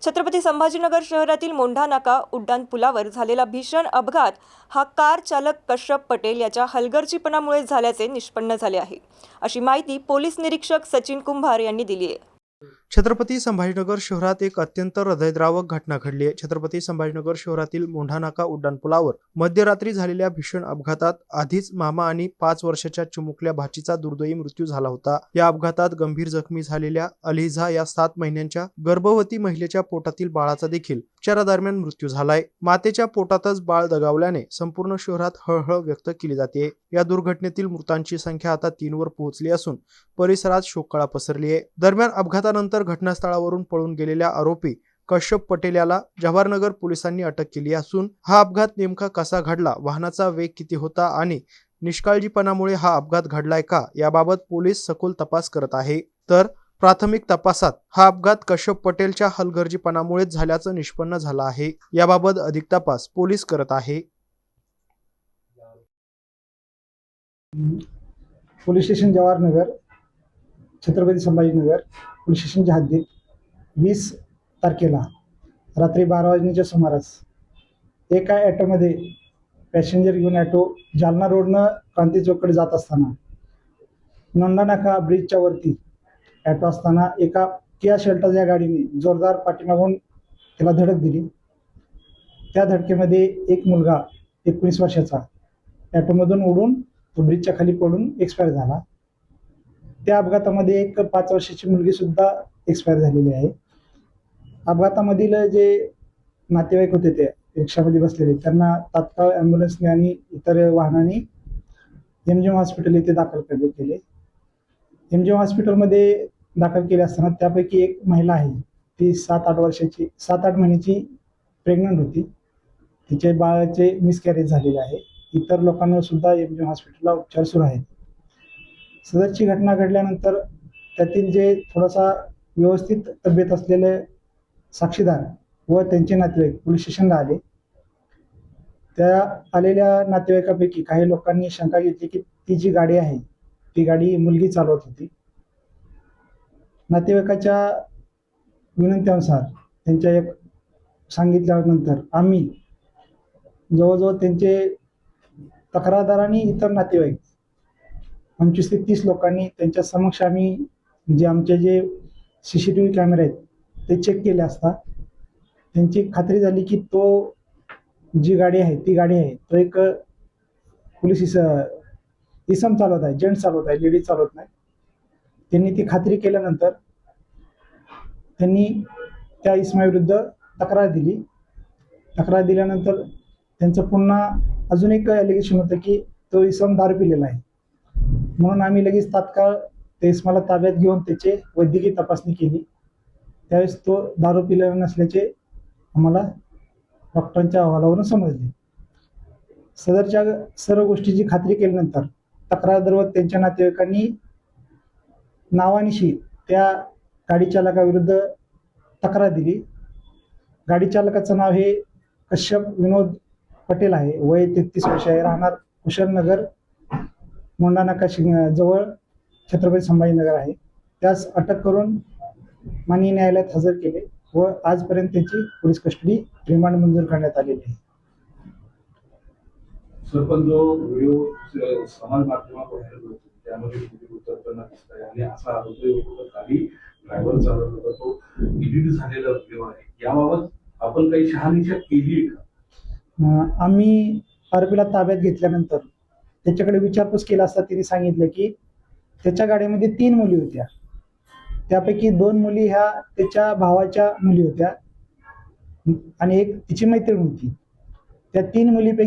छत्रपती संभाजीनगर शहरातील मोंढा नाका उड्डाण पुलावर झालेला भीषण अपघात हा कार चालक कश्यप पटेल याच्या हलगर्जीपणामुळे झाल्याचे निष्पन्न झाले आहे, अशी माहिती पोलीस निरीक्षक सचिन कुंभार यांनी दिली आहे। छत्रपती संभाजीनगर शहरात एक अत्यंत हृदयद्रावक घटना घडली आहे। छत्रपती संभाजीनगर शहरातील मोंढा नाका उड्डाणपुलावर मध्यरात्री झालेल्या भीषण अपघातात आधीच मामा आणि 5 वर्षाच्या चिमुकल्या भाचीचा दुर्दैवी मृत्यू झाला होता। या अपघातात गंभीर जखमी झालेल्या अलिझा या 7 महिन्यांच्या गर्भवती महिलेच्या पोटातील बाळाचा देखील उपचारादरम्यान मृत्यू झालाय। मातेच्या पोटातच बाळ दगावल्याने संपूर्ण शहरात हळहळ व्यक्त केली जाते। या दुर्घटनेतील मृतांची संख्या आता 3 वर पोहोचली असून परिसरात शोककळा पसरली आहे। दरम्यान अपघातानंतर घटनास्थळावरून पळून गेलेल्या आरोपी कश्यप पटेल याला जवाहरनगर पोलिसांनी अटक केली असून हा अपघात नेमका कसा घडला, वाहनाचा वेग किती होता आणि निष्काळजीपणामुळे हा अपघात घडलाय का, याबाबत पोलीस सखोल तपास करत आहे। तर प्राथमिक तपासात हा अपघात कश्यप पटेलच्या हलगर्जीपणामुळेच झाल्याचं निष्पन्न झालं आहे। याबाबत अधिक तपास पोलीस करत आहे। Police station Jawahar Nagar Chhatrapati Sambhajinagar police स्टेशनच्या हद्दीत 20 तारखेला रात्री 12 वाजण्याच्या सुमारास एका ॲटोमध्ये पॅसेंजर घेऊन ॲटो जालना रोडनं क्रांती चौककडे जात असताना मोंढा नाका ब्रिजच्या वरती ॲटो असताना एका किया शेल्टर या गाडीने जोरदार पाठीमागून त्याला धडक दिली। त्या धडकेमध्ये एक मुलगा 19 वर्षाचा ॲटोमधून उडून तो ब्रिजच्या खाली पडून एक्सपायर झाला। त्या अपघातामध्ये एक 5 वर्षाची मुलगी सुद्धा एक्सपायर झालेली आहे। अपघातामधील जे नातेवाईक होते ते रिक्षामध्ये बसलेले त्यांना तात्काळ ॲम्ब्युलन्सने आणि इतर वाहनाने एमजीएम हॉस्पिटल येथे दाखल केले। एमजीएम हॉस्पिटलमध्ये दाखल केले असताना त्यापैकी एक महिला आहे, ती 7-8 महिन्याची प्रेग्नंट होती। तिचे बाळाचे मिसकॅरेज झालेले आहे। इतर लोकांवर सुद्धा एमजीएम हॉस्पिटलला उपचार सुरू आहेत। सदरची घटना घडल्यानंतर त्यातील जे थोडासा व्यवस्थित तब्येत असलेले साक्षीदार व त्यांचे नातेवाईक पोलीस स्टेशनला आले। त्या आलेल्या नातेवाईकापैकी काही लोकांनी शंका घेतली की ती जी गाडी आहे ती गाडी मुलगी चालवत होती। नातेवाईकाच्या विनंतीनुसार त्यांच्या एक सांगितल्यानंतर आम्ही जवळजवळ त्यांचे तक्रारदार आणि इतर नातेवाईक 25 ते 30 लोकांनी त्यांच्या समक्ष आम्ही आमचे जे CCTV कॅमेरे आहेत ते चेक केले असता त्यांची खात्री झाली की तो जी गाडी आहे ती गाडी आहे तो एक पोलीस इसम चालवत आहे, जेंट्स चालवत आहे, लेडीज चालवत नाही। त्यांनी ती खात्री केल्यानंतर त्यांनी त्या इसमाविरुद्ध तक्रार दिली। तक्रार दिल्यानंतर त्यांचं पुन्हा अजून एक ॲलिगेशन होतं की तो इसम दारू पिलेला आहे, म्हणून आम्ही लगेच तात्काळ त्या इसमाला ताब्यात घेऊन त्याचे वैद्यकीय तपासणी केली। त्यावेळेस तो दारू पिलेला नसल्याचे आम्हाला डॉक्टरांच्या अहवालावरून समजले। सदरच्या सर्व गोष्टीची खात्री केल्यानंतर तक्रारदार व त्यांच्या नातेवाईकांनी नावानिशी त्या गाडी चालकाविरुद्ध तक्रार दिली। गाडी चालकाचं नाव हे कश्यप विनोद पटेल आहे, वय 33 वर्ष आहे, राहणार कुशलनगर मोंढा नाका जवळ छत्रपती संभाजीनगर आहे। त्यास अटक करून माननीय न्यायालयात हजर केले व आजपर्यंत त्याची पोलीस कस्टडी रिमांड मंजूर करण्यात आलेली आहे। सरपंच जो व्हिडिओ समाज माध्यमावर व्हायरल होतो त्यामध्ये उतरताना दिसतंय आणि असा आरोप काही ड्रायव्हर चालवत होता तो एडिट झालेला व्हिडिओ आहे, याबाबत आपण काही शहानिशा केली का? आम्ही आरोपीला ताब्यात घेतल्यानंतर त्याच्याकडे विचारपूस केला असता तिने सांगितलं की त्याच्या गाडीमध्ये 3 मुली होत्या, त्यापैकी 2 मुली ह्या त्याच्या भावाच्या मुली होत्या आणि एक तिची मैत्रीण होती। त्या 3 मुलीपैकी